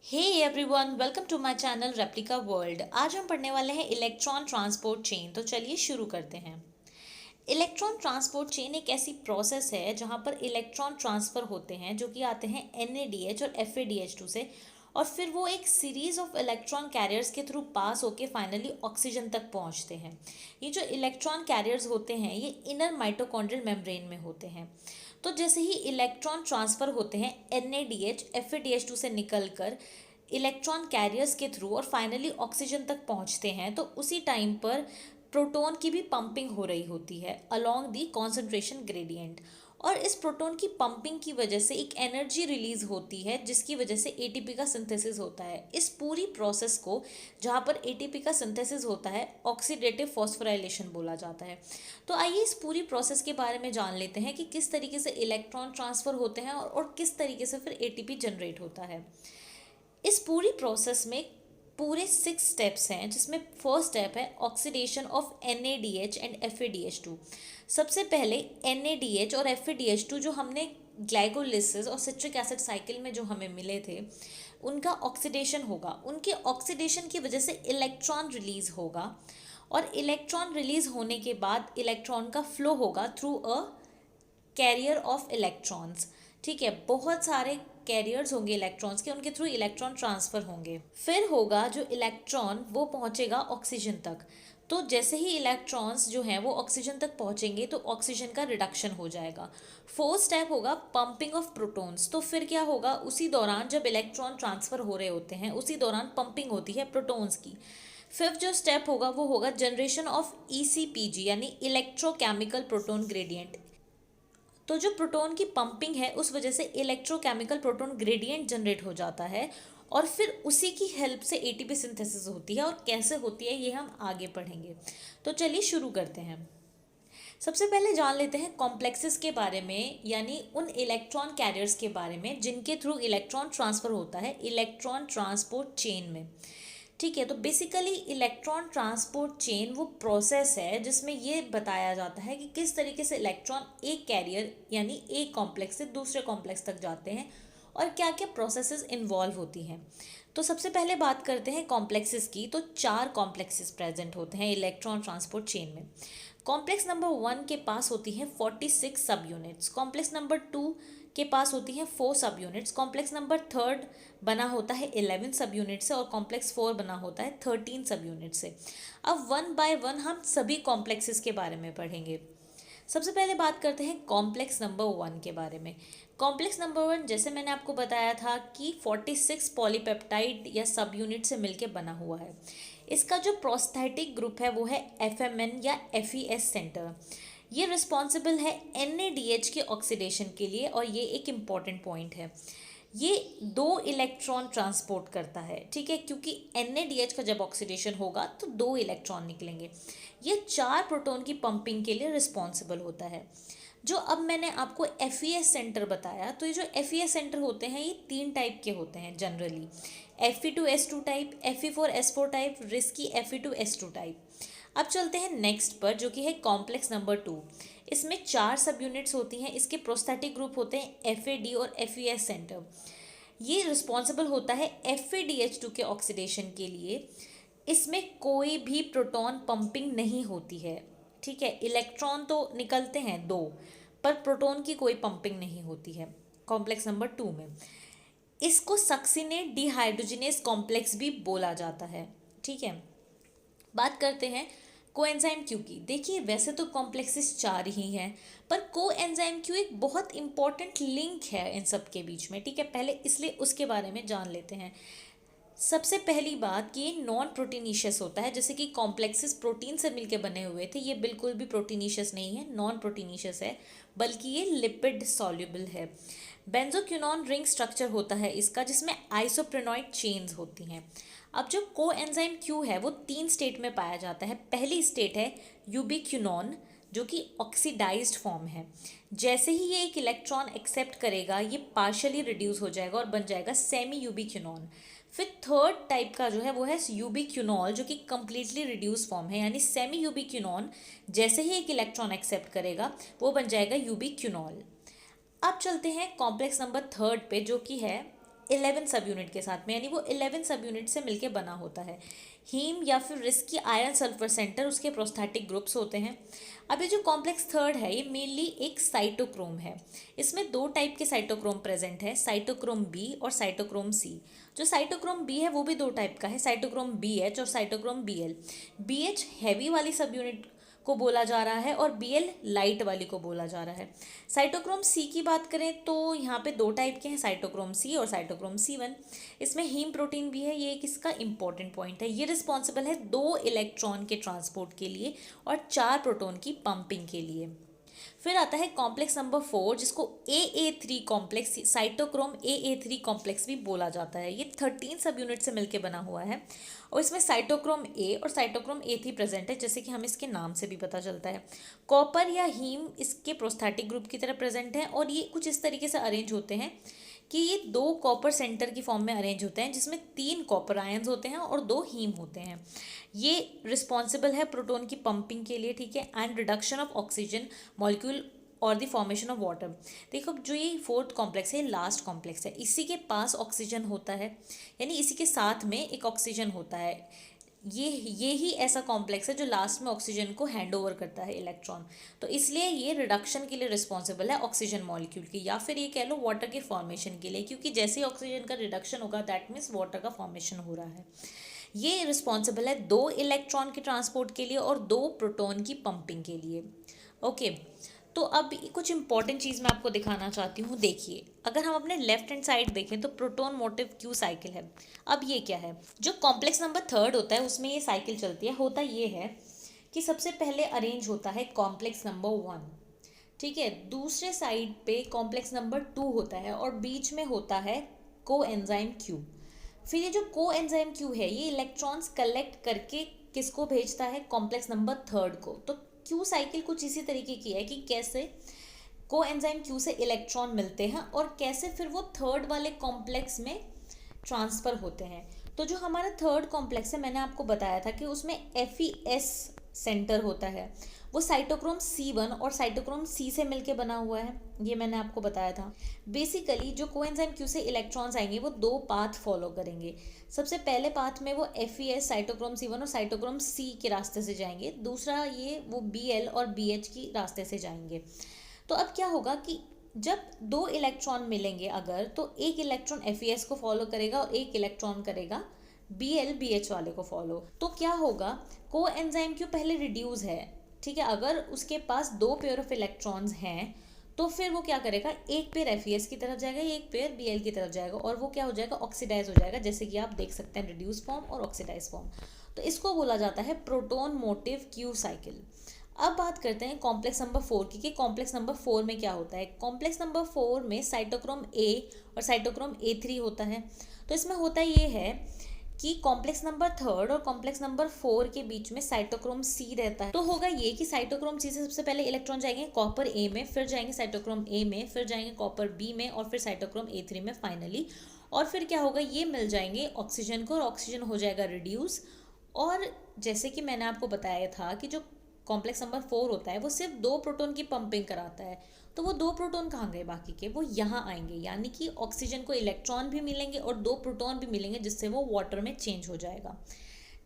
Hey everyone, welcome to my channel replica world. आज हम पढ़ने वाले हैं इलेक्ट्रॉन ट्रांसपोर्ट चेन। तो चलिए शुरू करते हैं। इलेक्ट्रॉन ट्रांसपोर्ट चेन एक ऐसी प्रोसेस है जहां पर इलेक्ट्रॉन ट्रांसफर होते हैं जो कि आते हैं NADH और FADH2 से, और फिर वो एक सीरीज ऑफ इलेक्ट्रॉन कैरियर्स के थ्रू पास होके फाइनली ऑक्सीजन तक पहुंचते हैं। ये जो इलेक्ट्रॉन कैरियर्स होते हैं ये इनर माइटोकॉन्ड्रियल मेम्ब्रेन में होते हैं। तो जैसे ही इलेक्ट्रॉन ट्रांसफ़र होते हैं NADH FADH2 से निकलकर इलेक्ट्रॉन कैरियर्स के थ्रू और फाइनली ऑक्सीजन तक पहुंचते हैं, तो उसी टाइम पर प्रोटॉन की भी पंपिंग हो रही होती है अलोंग दी कॉन्सेंट्रेशन ग्रेडियंट। और इस प्रोटॉन की पंपिंग की वजह से एक एनर्जी रिलीज होती है जिसकी वजह से ATP का सिंथेसिस होता है। इस पूरी प्रोसेस को, जहाँ पर ATP का सिंथेसिस होता है, ऑक्सीडेटिव फॉस्फोराइलेशन बोला जाता है। तो आइए इस पूरी प्रोसेस के बारे में जान लेते हैं कि किस तरीके से इलेक्ट्रॉन ट्रांसफ़र होते हैं और किस तरीके से फिर ATP जनरेट होता है। इस पूरी प्रोसेस में पूरे 6 स्टेप्स हैं, जिसमें फर्स्ट स्टेप है oxidation of NADH and FADH2। सबसे पहले NADH और FADH2 जो हमने ग्लाइकोलिसिस और सिट्रिक एसिड साइकिल में जो हमें मिले थे, उनका ऑक्सीडेशन होगा। उनके ऑक्सीडेशन की वजह से इलेक्ट्रॉन रिलीज होगा, और इलेक्ट्रॉन रिलीज होने के बाद इलेक्ट्रॉन का फ्लो होगा through a carrier of electrons. ठीक है, बहुत सारे कैरियर्स होंगे इलेक्ट्रॉन्स के, उनके थ्रू इलेक्ट्रॉन ट्रांसफ़र होंगे। फिर होगा जो इलेक्ट्रॉन वो पहुंचेगा ऑक्सीजन तक। तो जैसे ही इलेक्ट्रॉन्स जो हैं वो ऑक्सीजन तक पहुंचेंगे तो ऑक्सीजन का रिडक्शन हो जाएगा। फोर्थ स्टेप होगा पंपिंग ऑफ प्रोटॉन्स। तो फिर क्या होगा, उसी दौरान जब इलेक्ट्रॉन ट्रांसफ़र हो रहे होते हैं उसी दौरान पंपिंग होती है प्रोटॉन्स की। फिफ्थ जो स्टेप होगा वो होगा जनरेशन ऑफ ECPG यानी इलेक्ट्रोकेमिकल प्रोटॉन ग्रेडियंट। तो जो प्रोटॉन की पंपिंग है उस वजह से इलेक्ट्रोकेमिकल प्रोटॉन ग्रेडियंट जनरेट हो जाता है, और फिर उसी की हेल्प से ATP सिंथेसिस होती है। और कैसे होती है ये हम आगे पढ़ेंगे। तो चलिए शुरू करते हैं। सबसे पहले जान लेते हैं कॉम्प्लेक्सेस के बारे में, यानी उन इलेक्ट्रॉन कैरियर्स के बारे में जिनके थ्रू इलेक्ट्रॉन ट्रांसफ़र होता है इलेक्ट्रॉन ट्रांसपोर्ट चेन में। ठीक है, तो बेसिकली इलेक्ट्रॉन ट्रांसपोर्ट चेन वो प्रोसेस है जिसमें ये बताया जाता है कि किस तरीके से इलेक्ट्रॉन एक कैरियर यानी एक कॉम्प्लेक्स से दूसरे कॉम्प्लेक्स तक जाते हैं और क्या क्या प्रोसेसेस इन्वॉल्व होती हैं। तो सबसे पहले बात करते हैं कॉम्प्लेक्सेस की। तो 4 कॉम्प्लेक्सेस प्रेजेंट होते हैं इलेक्ट्रॉन ट्रांसपोर्ट चेन में। कॉम्प्लेक्स नंबर 1 के पास होती हैं 46 सब यूनिट्स। कॉम्प्लेक्स नंबर 2 के पास होती हैं 4 सब यूनिट्स। कॉम्प्लेक्स नंबर 3 बना होता है 11 सब यूनिट से, और कॉम्प्लेक्स 4 बना होता है 13 सब यूनिट से। अब वन बाय वन हम सभी कॉम्प्लेक्सेस के बारे में पढ़ेंगे। सबसे पहले बात करते हैं कॉम्प्लेक्स नंबर 1 के बारे में। कॉम्प्लेक्स नंबर 1, जैसे मैंने आपको बताया था कि 46 पॉलीपेप्टाइड या सब यूनिट से मिलकर बना हुआ है। इसका जो प्रोस्थेटिक ग्रुप है वो है FMN या FES सेंटर। ये रिस्पॉन्सिबल है NADH के ऑक्सीडेशन के लिए, और ये एक इम्पॉर्टेंट पॉइंट है। ये 2 इलेक्ट्रॉन ट्रांसपोर्ट करता है। ठीक है, क्योंकि NADH का जब ऑक्सीडेशन होगा तो 2 इलेक्ट्रॉन निकलेंगे। ये 4 प्रोटॉन की पंपिंग के लिए रिस्पॉन्सिबल होता है। जो अब मैंने आपको FES सेंटर बताया, तो ये जो FES सेंटर होते हैं ये 3 टाइप के होते हैं generally. Fe2S2 type, Fe4S4 type, risky Fe2S2 type. अब चलते हैं नेक्स्ट पर, जो कि है कॉम्प्लेक्स नंबर 2। इसमें 4 सब यूनिट्स होती हैं। इसके प्रोस्थेटिक ग्रुप होते हैं FAD और FES सेंटर। ये रिस्पॉन्सिबल होता है FADH2 के ऑक्सीडेशन के लिए। इसमें कोई भी प्रोटॉन पंपिंग नहीं होती है। ठीक है, इलेक्ट्रॉन तो निकलते हैं 2, पर प्रोटॉन की कोई पंपिंग नहीं होती है कॉम्प्लेक्स नंबर 2 में। इसको सक्सिनेट डिहाइड्रोजिनेस कॉम्प्लेक्स भी बोला जाता है। ठीक है, बात करते हैं कोएंजाइम क्यू की। देखिए, वैसे तो कॉम्प्लेक्सेस 4 ही हैं, पर कोएंजाइम क्यू एक बहुत इंपॉर्टेंट लिंक है इन सब के बीच में। ठीक है, पहले इसलिए उसके बारे में जान लेते हैं। सबसे पहली बात कि ये नॉन प्रोटीनीशियस होता है। जैसे कि कॉम्प्लेक्सेस प्रोटीन से मिलके बने हुए थे, ये बिल्कुल भी प्रोटीनीशियस नहीं है, नॉन प्रोटीनीशियस है, बल्कि ये लिपिड सॉल्युबल है। बेंजोक्विनोन रिंग स्ट्रक्चर होता है इसका, जिसमें आइसोप्रेनॉइड चेन्स होती हैं। अब जो कोएंजाइम क्यू है वो 3 स्टेट में पाया जाता है। पहली स्टेट है यूबिक्विनोन, जो कि ऑक्सीडाइज्ड फॉर्म है। जैसे ही ये एक इलेक्ट्रॉन एक्सेप्ट करेगा ये पार्शियली रिड्यूस हो जाएगा और बन जाएगा सेमी यूबिक्विनोन। फिर थर्ड टाइप का जो है वो है यूबिक्विनॉल, जो कि कम्प्लीटली रिड्यूस फॉर्म है, यानी सेमी यूबिक्विनोन जैसे ही एक इलेक्ट्रॉन एक्सेप्ट करेगा वो बन जाएगा यूबिक्विनॉल। अब चलते हैं कॉम्प्लेक्स नंबर 3 पे, जो कि है 11 सब यूनिट के साथ में, यानी वो 11 सब यूनिट से मिलके बना होता है। हीम या फिर रिस्की आयरन सल्फर सेंटर उसके प्रोस्थेटिक ग्रुप्स होते हैं। अब ये जो कॉम्प्लेक्स थर्ड है, ये मेनली एक साइटोक्रोम है। इसमें दो टाइप के साइटोक्रोम प्रेजेंट है, साइटोक्रोम बी और साइटोक्रोम सी। जो साइटोक्रोम बी है वो भी दो टाइप का है, साइटोक्रोम बी एच और cytochrome B L. B H heavy वाली सब यूनिट को बोला जा रहा है और बी एल लाइट वाली को बोला जा रहा है। साइटोक्रोम सी की बात करें तो यहाँ पे दो टाइप के हैं, साइटोक्रोम सी और साइटोक्रोम C1। इसमें हीम प्रोटीन भी है, ये एक इसका इंपॉर्टेंट पॉइंट है। ये रिस्पॉन्सिबल है 2 इलेक्ट्रॉन के ट्रांसपोर्ट के लिए और 4 प्रोटॉन की पंपिंग के लिए। फिर आता है कॉम्प्लेक्स नंबर 4, जिसको AA3 complex, cytochrome AA3 complex भी बोला जाता है। ये 13 सब यूनिट से मिलकर बना हुआ है और इसमें साइटोक्रोम ए और साइटोक्रोम A3 प्रेजेंट है, जैसे कि हम इसके नाम से भी पता चलता है। कॉपर या हीम इसके प्रोस्थेटिक ग्रुप की तरह प्रेजेंट है और ये कुछ इस तरीके से अरेंज होते हैं कि ये 2 कॉपर सेंटर की फॉर्म में अरेंज होते हैं, जिसमें 3 कॉपर आयंस होते हैं और 2 हीम होते हैं। ये रिस्पॉन्सिबल है प्रोटॉन की पंपिंग के लिए, ठीक है, and reduction of oxygen molecule और द फॉर्मेशन ऑफ वाटर। देखो जो ये 4th कॉम्प्लेक्स है, लास्ट कॉम्प्लेक्स है, इसी के पास ऑक्सीजन होता है, यानी इसी के साथ में एक ऑक्सीजन होता है। ये ही ऐसा कॉम्प्लेक्स है जो लास्ट में ऑक्सीजन को हैंड ओवर करता है इलेक्ट्रॉन, तो इसलिए ये रिडक्शन के लिए रिस्पॉन्सिबल है ऑक्सीजन मॉलिक्यूल की, या फिर ये कह लो वाटर के फॉर्मेशन के लिए, क्योंकि जैसे ही ऑक्सीजन का रिडक्शन होगा दैट मीन्स वाटर का फॉर्मेशन हो रहा है। ये रिस्पॉन्सिबल है 2 इलेक्ट्रॉन के ट्रांसपोर्ट के लिए और 2 प्रोटॉन की पंपिंग के लिए। ओके, तो अब कुछ इंपॉर्टेंट चीज़ मैं आपको दिखाना चाहती हूँ। देखिए, अगर हम अपने लेफ्ट हैंड साइड देखें तो प्रोटॉन मोटिव क्यू साइकिल है। अब ये क्या है, जो कॉम्प्लेक्स नंबर 3 होता है उसमें ये साइकिल चलती है। होता ये है कि सबसे पहले अरेंज होता है कॉम्प्लेक्स नंबर 1, ठीक है, दूसरे साइड पे कॉम्प्लेक्स नंबर 2 होता है और बीच में होता है कोएंजाइम क्यू। फिर ये जो कोएंजाइम क्यू है, ये इलेक्ट्रॉन्स कलेक्ट करके किसको भेजता है, कॉम्प्लेक्स नंबर 3 को। तो क्यू साइकिल कुछ इसी तरीके की है कि कैसे कोएंजाइम क्यू से इलेक्ट्रॉन मिलते हैं और कैसे फिर वो 3rd वाले कॉम्प्लेक्स में ट्रांसफ़र होते हैं। तो जो हमारा 3rd कॉम्प्लेक्स है, मैंने आपको बताया था कि उसमें FeS सेंटर होता है, वो साइटोक्रोम C1 और साइटोक्रोम C से मिलके बना हुआ है, ये मैंने आपको बताया था। बेसिकली जो कोएंजाइम क्यू से इलेक्ट्रॉन्स आएंगे वो 2 पाथ फॉलो करेंगे। सबसे पहले पाथ में वो FeS साइटोक्रोम C1 और साइटोक्रोम C के रास्ते से जाएंगे, दूसरा ये वो Bl और BH की रास्ते से जाएंगे। तो अब क्या होगा कि जब 2 इलेक्ट्रॉन मिलेंगे अगर, तो एक इलेक्ट्रॉन FeS को फॉलो करेगा और एक इलेक्ट्रॉन करेगा Bl BH वाले को फॉलो। तो क्या होगा, कोएंजाइम क्यू पहले रिड्यूस है, ठीक है, अगर उसके पास 2 पेयर ऑफ इलेक्ट्रॉन्स हैं तो फिर वो क्या करेगा, एक पेयर FeS की तरफ जाएगा, एक पेयर Bl की तरफ जाएगा और वो क्या हो जाएगा, ऑक्सीडाइज हो जाएगा, जैसे कि आप देख सकते हैं रिड्यूस फॉर्म और ऑक्सीडाइज फॉर्म। तो इसको बोला जाता है प्रोटॉन मोटिव क्यू साइकिल। अब बात करते हैं कॉम्प्लेक्स नंबर 4 की, कि कॉम्प्लेक्स नंबर 4 में क्या होता है। कॉम्प्लेक्स नंबर 4 में साइटोक्रोम A और साइटोक्रोम A3 होता है। तो इसमें होता ये है कि कॉम्प्लेक्स नंबर 3 और कॉम्प्लेक्स नंबर 4 के बीच में साइटोक्रोम C रहता है। तो होगा ये कि साइटोक्रोम C से सबसे पहले इलेक्ट्रॉन जाएंगे कॉपर A में, फिर जाएंगे साइटोक्रोम A में, फिर जाएंगे कॉपर B में और फिर साइटोक्रोम A3 में फाइनली। और फिर क्या होगा, ये मिल जाएंगे ऑक्सीजन को और ऑक्सीजन हो जाएगा रिड्यूस। और जैसे कि मैंने आपको बताया था कि जो कॉम्प्लेक्स नंबर 4 होता है वो सिर्फ 2 प्रोटॉन की पंपिंग कराता है, तो वो 2 प्रोटॉन कहाँ गए बाकी के, वो यहाँ आएंगे, यानी कि ऑक्सीजन को इलेक्ट्रॉन भी मिलेंगे और 2 प्रोटॉन भी मिलेंगे, जिससे वो वाटर में चेंज हो जाएगा,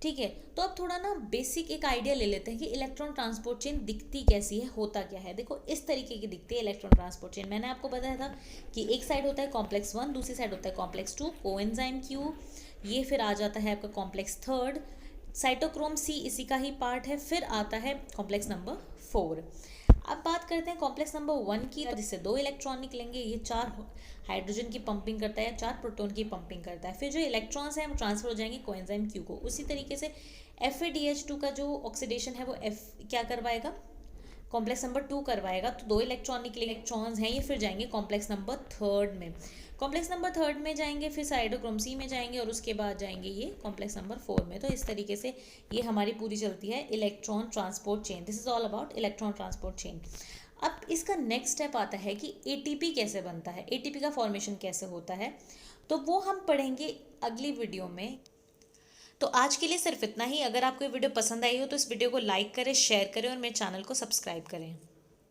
ठीक है। तो अब थोड़ा ना बेसिक एक आइडिया ले लेते हैं कि इलेक्ट्रॉन ट्रांसपोर्ट चेन दिखती कैसी है, होता क्या है। देखो इस तरीके की दिखती है इलेक्ट्रॉन ट्रांसपोर्ट चेन। मैंने आपको बताया था कि एक साइड होता है कॉम्प्लेक्स 1, दूसरी साइड होता है कॉम्प्लेक्स 2 कोएंजाइम क्यू, ये फिर आ जाता है आपका कॉम्प्लेक्स 3, साइटोक्रोम C इसी का ही पार्ट है, फिर आता है कॉम्प्लेक्स नंबर 4। अब बात करते हैं कॉम्प्लेक्स नंबर 1 की, जिससे 2 इलेक्ट्रॉन निकलेंगे, ये 4 हाइड्रोजन की पंपिंग करता है, 4 प्रोटॉन की पंपिंग करता है। फिर जो इलेक्ट्रॉन्स हैं वो ट्रांसफर हो जाएंगे कोएंजाइम क्यू को। उसी तरीके से FeDH2 का जो ऑक्सीडेशन है वो क्या करवाएगा, कॉम्प्लेक्स नंबर 2 करवाएगा, तो 2 इलेक्ट्रॉन निकले इलेक्ट्रॉन्स हैं, ये फिर जाएंगे कॉम्प्लेक्स नंबर 3 में। कॉम्प्लेक्स नंबर 3 में जाएंगे, फिर साइटोक्रोम C में जाएंगे और उसके बाद जाएंगे ये कॉम्प्लेक्स नंबर 4 में। तो इस तरीके से ये हमारी पूरी चलती है electron transport chain. This is all about electron transport chain. अब इसका नेक्स्ट स्टेप आता है कि ATP कैसे बनता है, ATP का फॉर्मेशन कैसे होता है, तो वो हम पढ़ेंगे अगली वीडियो में। तो आज के लिए सिर्फ इतना ही। अगर आपको ये वीडियो पसंद आई हो तो इस वीडियो को लाइक करें, शेयर करें और मेरे चैनल को सब्सक्राइब करें।